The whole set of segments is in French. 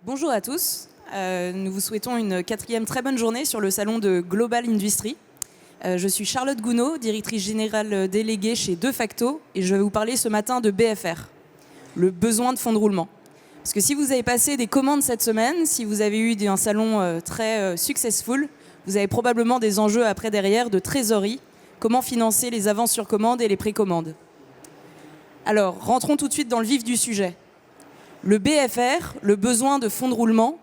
Bonjour à tous. Nous vous souhaitons une quatrième très bonne journée sur le salon de Global Industry. Je suis Charlotte Gounod, directrice générale déléguée chez De Facto, et je vais vous parler ce matin de BFR, le besoin de fonds de roulement. Parce que si vous avez passé des commandes cette semaine, si vous avez eu un salon très successful, vous avez probablement des enjeux après derrière de trésorerie, comment financer les avances sur commande et les précommandes. Alors, rentrons tout de suite dans le vif du sujet. Le BFR, le besoin de fonds de roulement,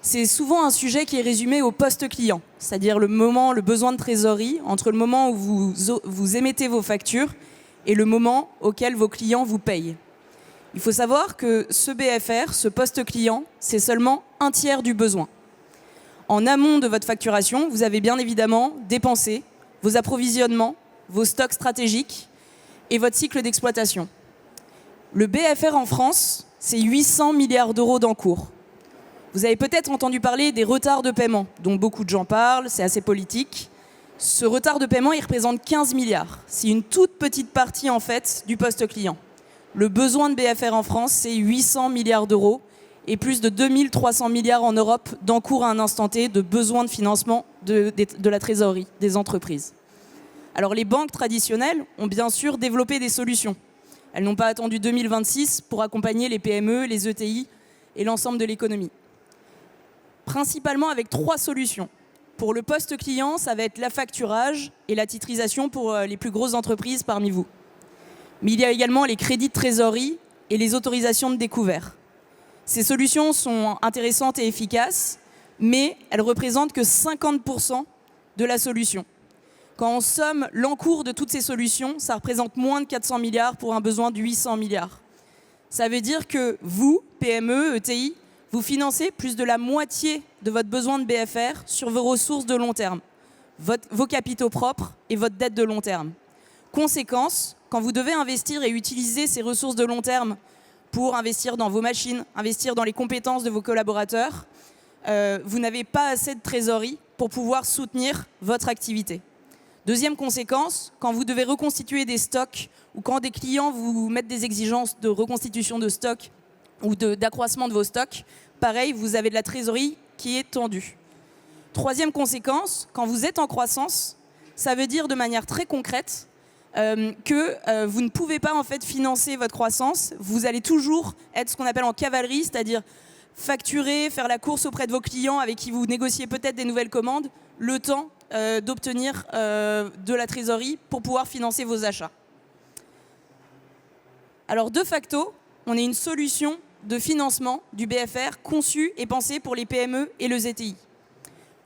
c'est souvent un sujet qui est résumé au poste client, c'est-à-dire le besoin de trésorerie entre le moment où vous émettez vos factures et le moment auquel vos clients vous payent. Il faut savoir que ce BFR, ce poste client, c'est seulement un tiers du besoin. En amont de votre facturation, vous avez bien évidemment dépensé vos approvisionnements, vos stocks stratégiques et votre cycle d'exploitation. Le BFR en France, c'est 800 milliards d'euros d'encours. Vous avez peut-être entendu parler des retards de paiement, dont beaucoup de gens parlent, c'est assez politique. Ce retard de paiement, il représente 15 milliards. C'est une toute petite partie, en fait, du poste client. Le besoin de BFR en France, c'est 800 milliards d'euros et plus de 2300 milliards en Europe d'encours à un instant T de besoin de financement de la trésorerie des entreprises. Alors, les banques traditionnelles ont bien sûr développé des solutions. Elles n'ont pas attendu 2026 pour accompagner les PME, les ETI et l'ensemble de l'économie. Principalement avec 3 solutions. Pour le poste client, ça va être l'affacturage et la titrisation pour les plus grosses entreprises parmi vous. Mais il y a également les crédits de trésorerie et les autorisations de découvert. Ces solutions sont intéressantes et efficaces, mais elles ne représentent que 50% de la solution. Quand on somme l'encours de toutes ces solutions, ça représente moins de 400 milliards pour un besoin de 800 milliards. Ça veut dire que vous, PME, ETI, vous financez plus de la moitié de votre besoin de BFR sur vos ressources de long terme, vos capitaux propres et votre dette de long terme. Conséquence, quand vous devez investir et utiliser ces ressources de long terme pour investir dans vos machines, investir dans les compétences de vos collaborateurs, vous n'avez pas assez de trésorerie pour pouvoir soutenir votre activité. Deuxième conséquence, quand vous devez reconstituer des stocks ou quand des clients vous mettent des exigences de reconstitution de stocks ou d'accroissement de vos stocks, pareil, vous avez de la trésorerie qui est tendue. Troisième conséquence, quand vous êtes en croissance, ça veut dire de manière très concrète que vous ne pouvez pas en fait financer votre croissance. Vous allez toujours être ce qu'on appelle en cavalerie, c'est-à-dire facturer, faire la course auprès de vos clients avec qui vous négociez peut-être des nouvelles commandes, le temps d'obtenir de la trésorerie pour pouvoir financer vos achats. Alors De Facto, on est une solution de financement du BFR conçue et pensée pour les PME et les ETI.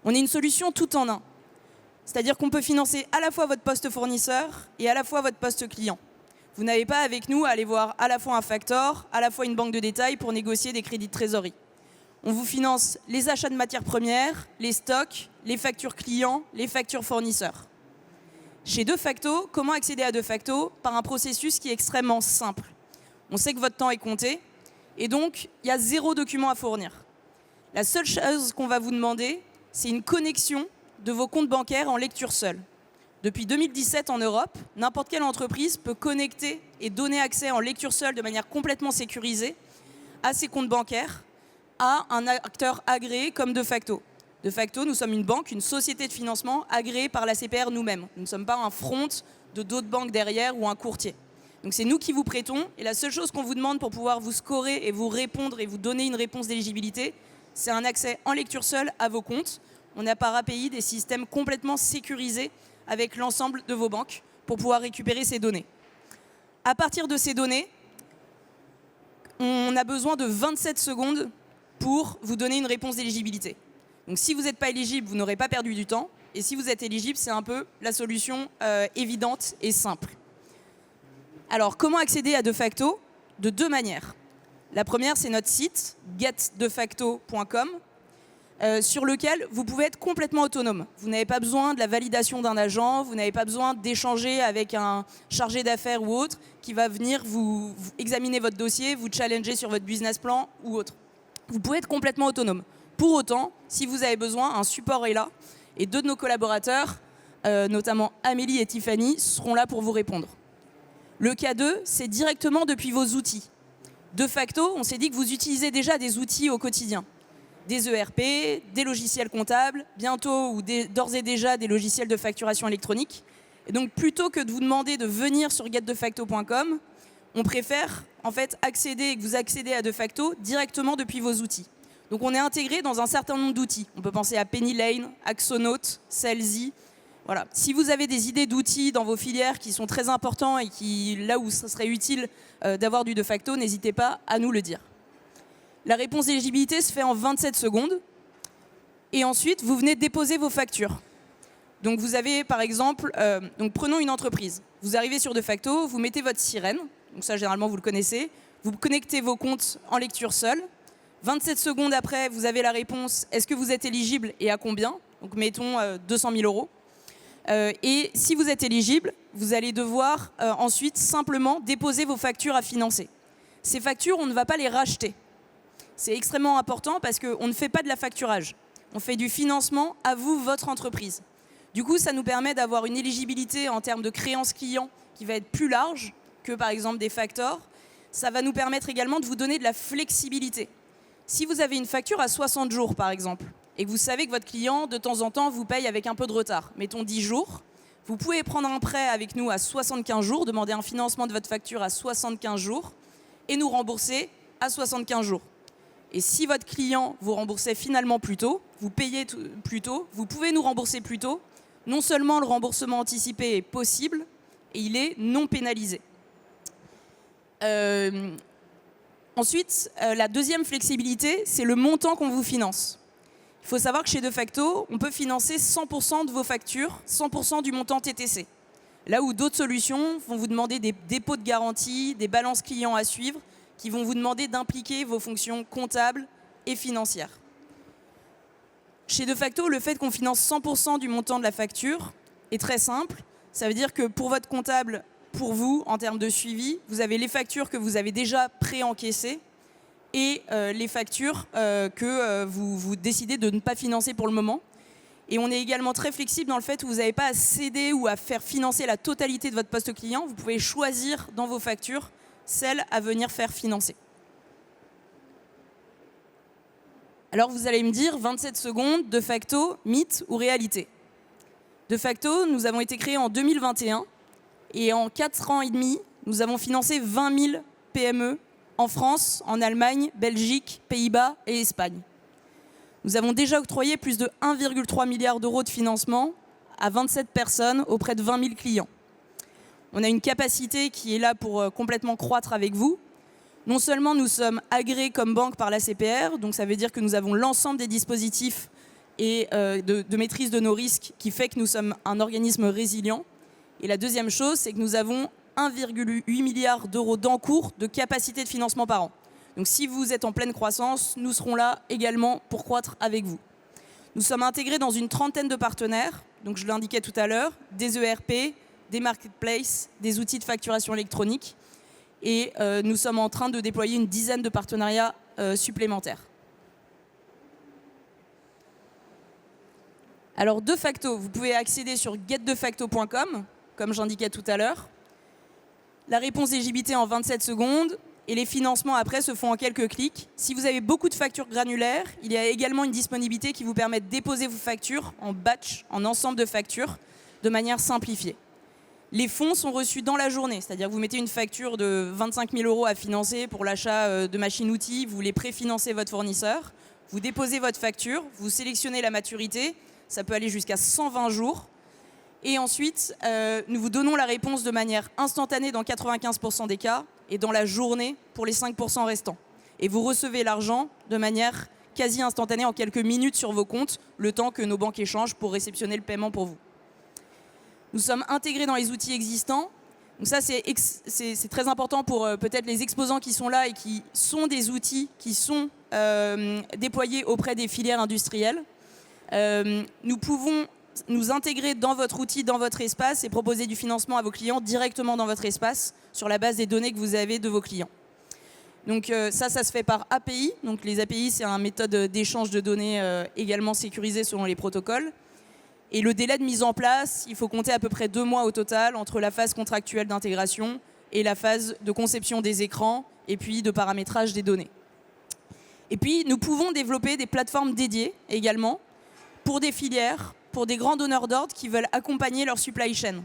On est une solution tout en un. C'est-à-dire qu'on peut financer à la fois votre poste fournisseur et à la fois votre poste client. Vous n'avez pas avec nous à aller voir à la fois un factor, à la fois une banque de détail pour négocier des crédits de trésorerie. On vous finance les achats de matières premières, les stocks, les factures clients, les factures fournisseurs. Chez De Facto, comment accéder à De Facto? Par un processus qui est extrêmement simple. On sait que votre temps est compté et donc il y a 0 document à fournir. La seule chose qu'on va vous demander, c'est une connexion de vos comptes bancaires en lecture seule. Depuis 2017 en Europe, n'importe quelle entreprise peut connecter et donner accès en lecture seule de manière complètement sécurisée à ses comptes bancaires à un acteur agréé comme De Facto. De Facto, nous sommes une banque, une société de financement agréée par la CPR nous-mêmes. Nous ne sommes pas un front de d'autres banques derrière ou un courtier. Donc c'est nous qui vous prêtons et la seule chose qu'on vous demande pour pouvoir vous scorer et vous répondre et vous donner une réponse d'éligibilité, c'est un accès en lecture seule à vos comptes. On a par API des systèmes complètement sécurisés avec l'ensemble de vos banques pour pouvoir récupérer ces données. À partir de ces données, on a besoin de 27 secondes pour vous donner une réponse d'éligibilité. Donc si vous n'êtes pas éligible, vous n'aurez pas perdu du temps. Et si vous êtes éligible, c'est un peu la solution évidente et simple. Alors, comment accéder à De Facto? De 2 manières. La première, c'est notre site, getdefacto.com, sur lequel vous pouvez être complètement autonome. Vous n'avez pas besoin de la validation d'un agent, vous n'avez pas besoin d'échanger avec un chargé d'affaires ou autre qui va venir vous examiner votre dossier, vous challenger sur votre business plan ou autre. Vous pouvez être complètement autonome. Pour autant, si vous avez besoin, un support est là et 2 de nos collaborateurs, notamment Amélie et Tiffany, seront là pour vous répondre. Le cas 2, c'est directement depuis vos outils. De facto, on s'est dit que vous utilisez déjà des outils au quotidien. des ERP, des logiciels comptables, bientôt ou d'ores et déjà des logiciels de facturation électronique. Et donc plutôt que de vous demander de venir sur getdefacto.com, on préfère en fait que vous accédez à Defacto directement depuis vos outils. Donc on est intégré dans un certain nombre d'outils. On peut penser à PennyLane, Axonote, Salesy. Voilà. Si vous avez des idées d'outils dans vos filières qui sont très importants et là où ce serait utile d'avoir du Defacto, n'hésitez pas à nous le dire. La réponse d'éligibilité se fait en 27 secondes. Et ensuite, vous venez déposer vos factures. Donc vous avez par exemple, prenons une entreprise. Vous arrivez sur Defacto, vous mettez votre sirène. Donc ça, généralement, vous le connaissez. Vous connectez vos comptes en lecture seule. 27 secondes après, vous avez la réponse. Est-ce que vous êtes éligible et à combien? Donc mettons 200 000 euros. Et si vous êtes éligible, vous allez devoir ensuite simplement déposer vos factures à financer. Ces factures, on ne va pas les racheter. C'est extrêmement important parce qu'on ne fait pas de la facturage. On fait du financement à vous, votre entreprise. Du coup, ça nous permet d'avoir une éligibilité en termes de créances clients qui va être plus large que par exemple des factors. Ça va nous permettre également de vous donner de la flexibilité. Si vous avez une facture à 60 jours par exemple, et que vous savez que votre client, de temps en temps, vous paye avec un peu de retard, mettons 10 jours, vous pouvez prendre un prêt avec nous à 75 jours, demander un financement de votre facture à 75 jours, et nous rembourser à 75 jours. Et si votre client vous remboursait finalement plus tôt, vous payez plus tôt, vous pouvez nous rembourser plus tôt. Non seulement le remboursement anticipé est possible, et il est non pénalisé. Ensuite, la deuxième flexibilité, c'est le montant qu'on vous finance. Il faut savoir que chez Defacto, on peut financer 100% de vos factures, 100% du montant TTC. Là où d'autres solutions vont vous demander des dépôts de garantie, des balances clients à suivre, qui vont vous demander d'impliquer vos fonctions comptables et financières. Chez Defacto, le fait qu'on finance 100% du montant de la facture est très simple. Ça veut dire que pour votre comptable, pour vous, en termes de suivi, vous avez les factures que vous avez déjà pré-encaissées et les factures que vous décidez de ne pas financer pour le moment. Et on est également très flexible dans le fait où vous n'avez pas à céder ou à faire financer la totalité de votre poste client. Vous pouvez choisir dans vos factures celles à venir faire financer. Alors vous allez me dire, 27 secondes, Defacto, mythe ou réalité? Defacto, nous avons été créés en 2021 et en 4 ans et demi, nous avons financé 20 000 PME en France, en Allemagne, Belgique, Pays-Bas et Espagne. Nous avons déjà octroyé plus de 1,3 milliard d'euros de financement à 27 personnes auprès de 20 000 clients. On a une capacité qui est là pour complètement croître avec vous. Non seulement nous sommes agréés comme banque par la CPR, donc ça veut dire que nous avons l'ensemble des dispositifs et de maîtrise de nos risques qui fait que nous sommes un organisme résilient. Et la deuxième chose, c'est que nous avons 1,8 milliard d'euros d'encours de capacité de financement par an. Donc si vous êtes en pleine croissance, nous serons là également pour croître avec vous. Nous sommes intégrés dans une trentaine de partenaires, donc je l'indiquais tout à l'heure, des ERP, des marketplaces, des outils de facturation électronique. Et nous sommes en train de déployer une dizaine de partenariats supplémentaires. Alors Defacto, vous pouvez accéder sur getdefacto.com, comme j'indiquais tout à l'heure. La réponse d'éligibilité en 27 secondes et les financements après se font en quelques clics. Si vous avez beaucoup de factures granulaires, il y a également une disponibilité qui vous permet de déposer vos factures en batch, en ensemble de factures, de manière simplifiée. Les fonds sont reçus dans la journée, c'est-à-dire que vous mettez une facture de 25 000 euros à financer pour l'achat de machines-outils, vous voulez préfinancer votre fournisseur, vous déposez votre facture, vous sélectionnez la maturité, ça peut aller jusqu'à 120 jours. Et ensuite, nous vous donnons la réponse de manière instantanée dans 95% des cas et dans la journée pour les 5% restants. Et vous recevez l'argent de manière quasi instantanée en quelques minutes sur vos comptes, le temps que nos banques échangent pour réceptionner le paiement pour vous. Nous sommes intégrés dans les outils existants. Donc ça, c'est très important pour peut-être les exposants qui sont là et qui sont des outils qui sont déployés auprès des filières industrielles. Nous pouvons nous intégrer dans votre outil, dans votre espace et proposer du financement à vos clients directement dans votre espace sur la base des données que vous avez de vos clients. Donc ça se fait par API. Donc les API, c'est une méthode d'échange de données également sécurisée selon les protocoles. Et le délai de mise en place, il faut compter à peu près 2 mois au total entre la phase contractuelle d'intégration et la phase de conception des écrans et puis de paramétrage des données. Et puis, nous pouvons développer des plateformes dédiées également pour des filières, pour des grands donneurs d'ordre qui veulent accompagner leur supply chain.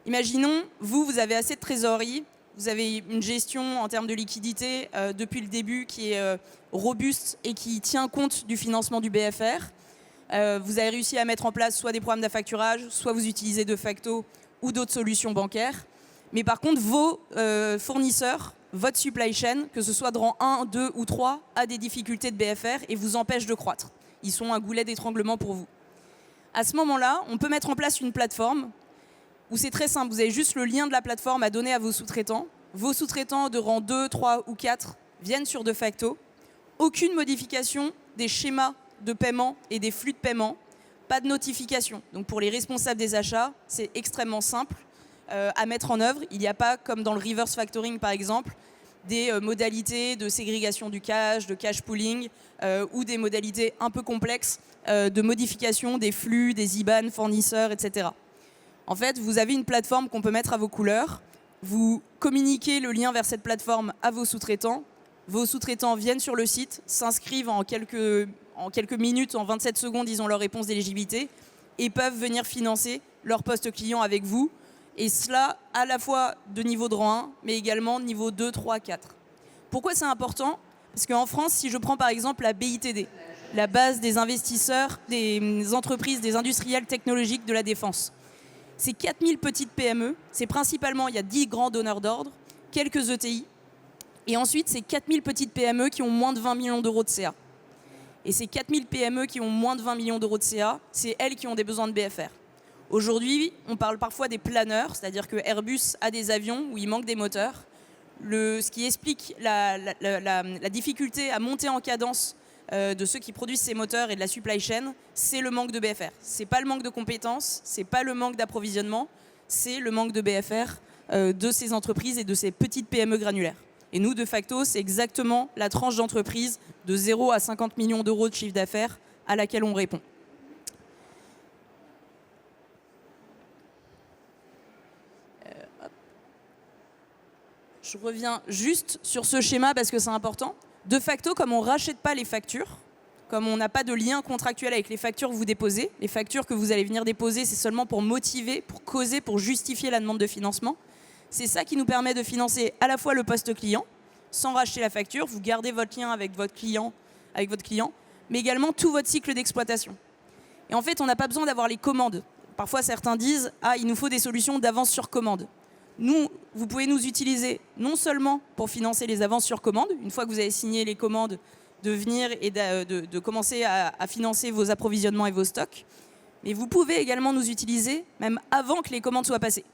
Imaginons, vous avez assez de trésorerie, vous avez une gestion en termes de liquidité depuis le début qui est robuste et qui tient compte du financement du BFR. Vous avez réussi à mettre en place soit des programmes d'affacturage, soit vous utilisez de facto ou d'autres solutions bancaires. Mais par contre, vos fournisseurs, votre supply chain, que ce soit de rang 1, 2 ou 3, a des difficultés de BFR et vous empêche de croître. Ils sont un goulet d'étranglement pour vous. À ce moment-là, on peut mettre en place une plateforme où c'est très simple. Vous avez juste le lien de la plateforme à donner à vos sous-traitants. Vos sous-traitants de rang 2, 3 ou 4 viennent sur de facto. Aucune modification des schémas de paiement et des flux de paiement. Pas de notification. Donc pour les responsables des achats, c'est extrêmement simple à mettre en œuvre. Il n'y a pas, comme dans le reverse factoring par exemple, des modalités de ségrégation du cash, de cash pooling ou des modalités un peu complexes de modification des flux, des IBAN, fournisseurs, etc. En fait, vous avez une plateforme qu'on peut mettre à vos couleurs. Vous communiquez le lien vers cette plateforme à vos sous-traitants. Vos sous-traitants viennent sur le site, s'inscrivent en quelques minutes, en 27 secondes, ils ont leur réponse d'éligibilité et peuvent venir financer leur poste client avec vous. Et cela à la fois de niveau de rang 1, mais également niveau 2, 3, 4. Pourquoi c'est important ? Parce qu'en France, si je prends par exemple la BITD, la base des investisseurs, des entreprises, des industriels technologiques de la défense, c'est 4000 petites PME, c'est principalement, il y a 10 grands donneurs d'ordre, quelques ETI, et ensuite c'est 4000 petites PME qui ont moins de 20 millions d'euros de CA. Et ces 4000 PME qui ont moins de 20 millions d'euros de CA, c'est elles qui ont des besoins de BFR. Aujourd'hui, on parle parfois des planeurs, c'est-à-dire que Airbus a des avions où il manque des moteurs. Ce qui explique la difficulté à monter en cadence de ceux qui produisent ces moteurs et de la supply chain, c'est le manque de BFR. Ce n'est pas le manque de compétences, ce n'est pas le manque d'approvisionnement, c'est le manque de BFR de ces entreprises et de ces petites PME granulaires. Et nous, de facto, c'est exactement la tranche d'entreprise de 0 à 50 millions d'euros de chiffre d'affaires à laquelle on répond. Je reviens juste sur ce schéma parce que c'est important. De facto, comme on ne rachète pas les factures, comme on n'a pas de lien contractuel avec les factures que vous déposez, les factures que vous allez venir déposer, c'est seulement pour motiver, pour causer, pour justifier la demande de financement. C'est ça qui nous permet de financer à la fois le poste client, sans racheter la facture, vous gardez votre lien avec votre client, mais également tout votre cycle d'exploitation. Et en fait, on n'a pas besoin d'avoir les commandes. Parfois, certains disent « Ah, il nous faut des solutions d'avance sur commande ». Nous, vous pouvez nous utiliser non seulement pour financer les avances sur commande, une fois que vous avez signé les commandes, de venir et de commencer à financer vos approvisionnements et vos stocks, mais vous pouvez également nous utiliser même avant que les commandes soient passées.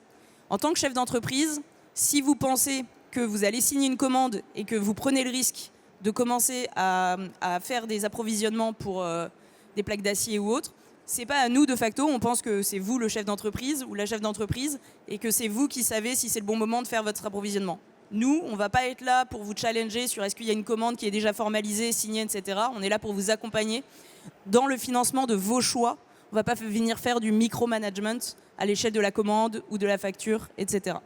En tant que chef d'entreprise, si vous pensez que vous allez signer une commande et que vous prenez le risque de commencer à faire des approvisionnements pour des plaques d'acier ou autres, c'est pas à nous de facto, on pense que c'est vous le chef d'entreprise ou la chef d'entreprise et que c'est vous qui savez si c'est le bon moment de faire votre approvisionnement. Nous, on ne va pas être là pour vous challenger sur est-ce qu'il y a une commande qui est déjà formalisée, signée, etc. On est là pour vous accompagner dans le financement de vos choix. On ne va pas venir faire du micromanagement à l'échelle de la commande ou de la facture, etc.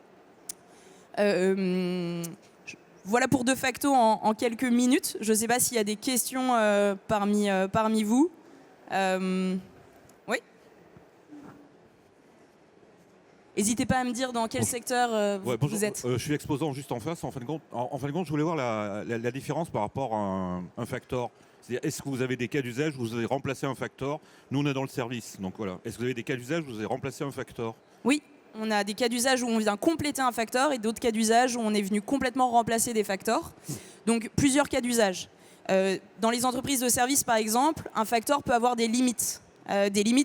Voilà pour de facto en quelques minutes. Je ne sais pas s'il y a des questions parmi vous. Oui. N'hésitez pas à me dire dans quel secteur vous êtes. Je suis exposant juste en face. En fin de compte, je voulais voir la différence par rapport à un factor. C'est-à-dire, est-ce que vous avez des cas d'usage où vous avez remplacé un factor? Nous, on est dans le service, donc voilà. Est-ce que vous avez des cas d'usage où vous avez remplacé un factor? Oui, on a des cas d'usage où on vient compléter un factor et d'autres cas d'usage où on est venu complètement remplacer des factors. Donc, plusieurs cas d'usage. Dans les entreprises de service, par exemple, un factor peut avoir des limites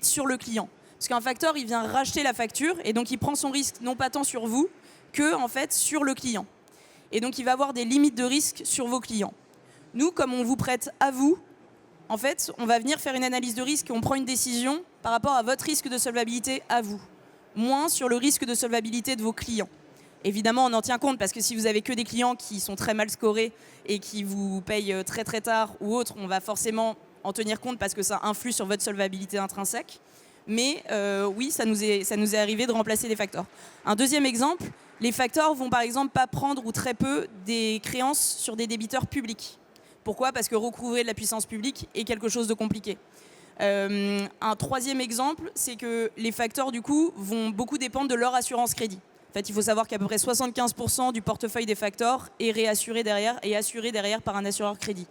sur le client. Parce qu'un factor, il vient racheter la facture et donc il prend son risque non pas tant sur vous que en fait, sur le client. Et donc, il va avoir des limites de risque sur vos clients. Nous, comme on vous prête à vous, en fait, on va venir faire une analyse de risque et on prend une décision par rapport à votre risque de solvabilité à vous, moins sur le risque de solvabilité de vos clients. Évidemment, on en tient compte parce que si vous avez que des clients qui sont très mal scorés et qui vous payent très très tard ou autre, on va forcément en tenir compte parce que ça influe sur votre solvabilité intrinsèque. Mais oui, ça nous est arrivé de remplacer des facteurs. Un deuxième exemple, les facteurs vont par exemple pas prendre ou très peu des créances sur des débiteurs publics. Pourquoi ? Parce que recouvrer de la puissance publique est quelque chose de compliqué. Un troisième exemple, c'est que les facteurs, du coup, vont beaucoup dépendre de leur assurance crédit. En fait, il faut savoir qu'à peu près 75% du portefeuille des facteurs est réassuré derrière et assuré derrière par un assureur crédit.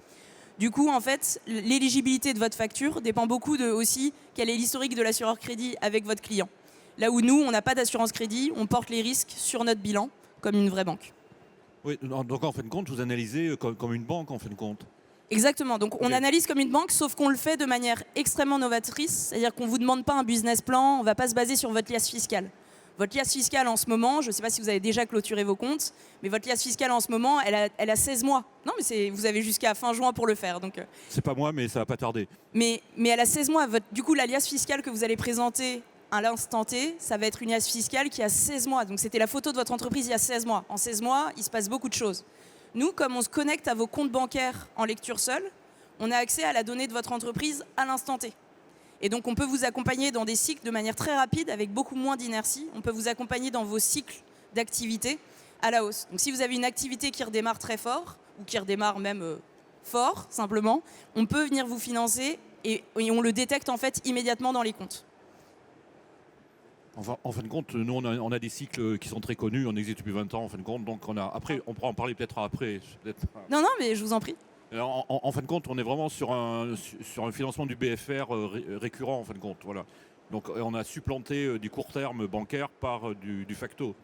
Du coup, en fait, l'éligibilité de votre facture dépend beaucoup de aussi quel est l'historique de l'assureur crédit avec votre client. Là où nous, on n'a pas d'assurance crédit, on porte les risques sur notre bilan comme une vraie banque. Oui, donc en fin de compte, vous analysez comme une banque en fin de compte. Exactement, donc on Ok. analyse comme une banque, sauf qu'on le fait de manière extrêmement novatrice, c'est-à-dire qu'on ne vous demande pas un business plan, on ne va pas se baser sur votre liasse fiscale. Votre liasse fiscale en ce moment, je ne sais pas si vous avez déjà clôturé vos comptes, mais votre liasse fiscale en ce moment, elle a 16 mois. Non, mais vous avez jusqu'à fin juin pour le faire. Donc, C'est pas moi, mais ça va pas tarder. mais elle a 16 mois. Du coup, la liasse fiscale que vous allez présenter à l'instant T, ça va être une liasse fiscale qui a 16 mois. Donc c'était la photo de votre entreprise il y a 16 mois. En 16 mois, il se passe beaucoup de choses. Nous, comme on se connecte à vos comptes bancaires en lecture seule, on a accès à la donnée de votre entreprise à l'instant T. Et donc on peut vous accompagner dans des cycles de manière très rapide avec beaucoup moins d'inertie. On peut vous accompagner dans vos cycles d'activité à la hausse. Donc si vous avez une activité qui redémarre très fort, ou qui redémarre même fort simplement, on peut venir vous financer et on le détecte en fait immédiatement dans les comptes. Enfin, en fin de compte, nous, on a des cycles qui sont très connus, on existe depuis 20 ans, en fin de compte, donc après, on pourra en parler peut-être après. Non, mais je vous en prie. En fin de compte, on est vraiment sur un financement du BFR récurrent, en fin de compte, voilà. Donc on a supplanté du court terme bancaire par du facto.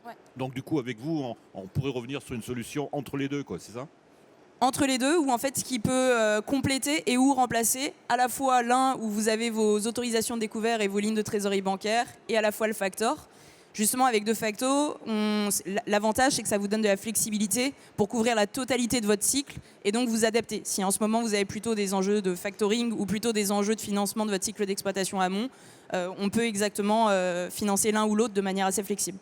Ouais. Donc du coup, avec vous, on pourrait revenir sur une solution entre les deux, quoi, c'est ça ? Entre les deux, ou en fait ce qui peut compléter et ou remplacer à la fois l'un où vous avez vos autorisations de découvert et vos lignes de trésorerie bancaire, et à la fois le factor. Justement, avec De Facto, l'avantage, c'est que ça vous donne de la flexibilité pour couvrir la totalité de votre cycle et donc vous adapter. Si en ce moment, vous avez plutôt des enjeux de factoring ou plutôt des enjeux de financement de votre cycle d'exploitation amont, on peut exactement financer l'un ou l'autre de manière assez flexible.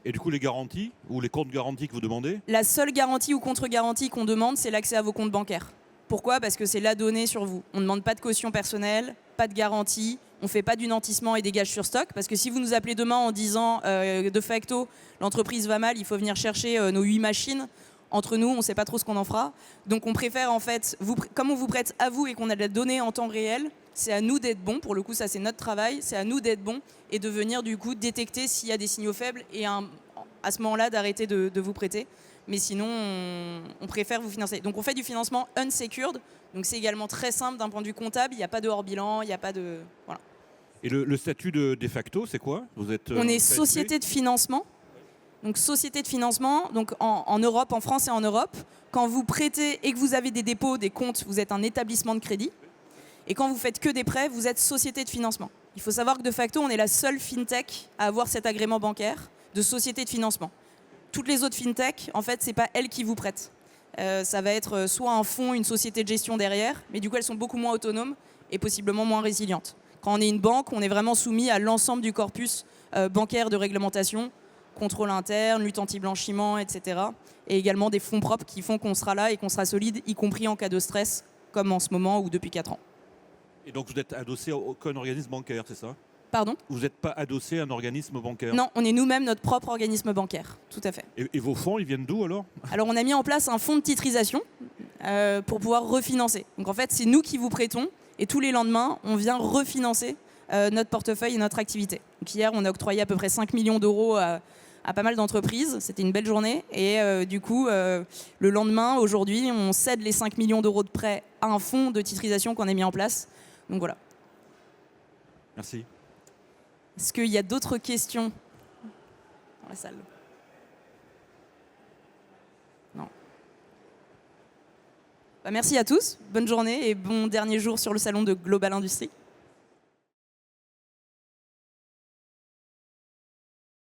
Et du coup, les garanties ou les comptes garantis que vous demandez ? La seule garantie ou contre-garantie qu'on demande, c'est l'accès à vos comptes bancaires. Pourquoi ? Parce que c'est la donnée sur vous. On ne demande pas de caution personnelle, pas de garantie, on ne fait pas du nantissement et des gages sur stock. Parce que si vous nous appelez demain en disant De Facto, l'entreprise va mal, il faut venir chercher nos 8 machines, entre nous, on ne sait pas trop ce qu'on en fera. Donc on préfère en fait, comme on vous prête à vous et qu'on a de la donnée en temps réel, c'est à nous d'être bons. Pour le coup, ça c'est notre travail, c'est à nous d'être bons et de venir du coup détecter s'il y a des signaux faibles et à ce moment-là d'arrêter de vous prêter. Mais sinon, on préfère vous financer. Donc on fait du financement unsecured. Donc c'est également très simple d'un point de vue comptable. Il n'y a pas de hors-bilan, il n'y a pas de... Voilà. Et le statut de facto, c'est quoi ? Vous êtes On est PSP? société de financement. Donc société de financement, donc en Europe, en France et en Europe. Quand vous prêtez et que vous avez des dépôts, des comptes, vous êtes un établissement de crédit. Et quand vous faites que des prêts, vous êtes société de financement. Il faut savoir que De Facto, on est la seule fintech à avoir cet agrément bancaire de société de financement. Toutes les autres fintech, en fait, c'est pas elles qui vous prêtent. Ça va être soit un fonds, une société de gestion derrière, mais du coup, elles sont beaucoup moins autonomes et possiblement moins résilientes. Quand on est une banque, on est vraiment soumis à l'ensemble du corpus bancaire de réglementation, contrôle interne, lutte anti-blanchiment, etc. Et également des fonds propres qui font qu'on sera là et qu'on sera solide, y compris en cas de stress, comme en ce moment ou depuis 4 ans. Et donc vous n'êtes adossé à aucun organisme bancaire, c'est ça ? Pardon ? Vous n'êtes pas adossé à un organisme bancaire ? Non, on est nous-mêmes notre propre organisme bancaire, tout à fait. Et vos fonds, ils viennent d'où alors ? Alors on a mis en place un fonds de titrisation pour pouvoir refinancer. Donc en fait, c'est nous qui vous prêtons et tous les lendemains, on vient refinancer notre portefeuille et notre activité. Donc hier, on a octroyé à peu près 5 millions d'euros à pas mal d'entreprises. C'était une belle journée. Et du coup, le lendemain, aujourd'hui, on cède les 5 millions d'euros de prêt à un fonds de titrisation qu'on a mis en place. Donc voilà. Merci. Est-ce qu'il y a d'autres questions dans la salle ? Non. Bah, merci à tous. Bonne journée et bon dernier jour sur le salon de Global Industrie.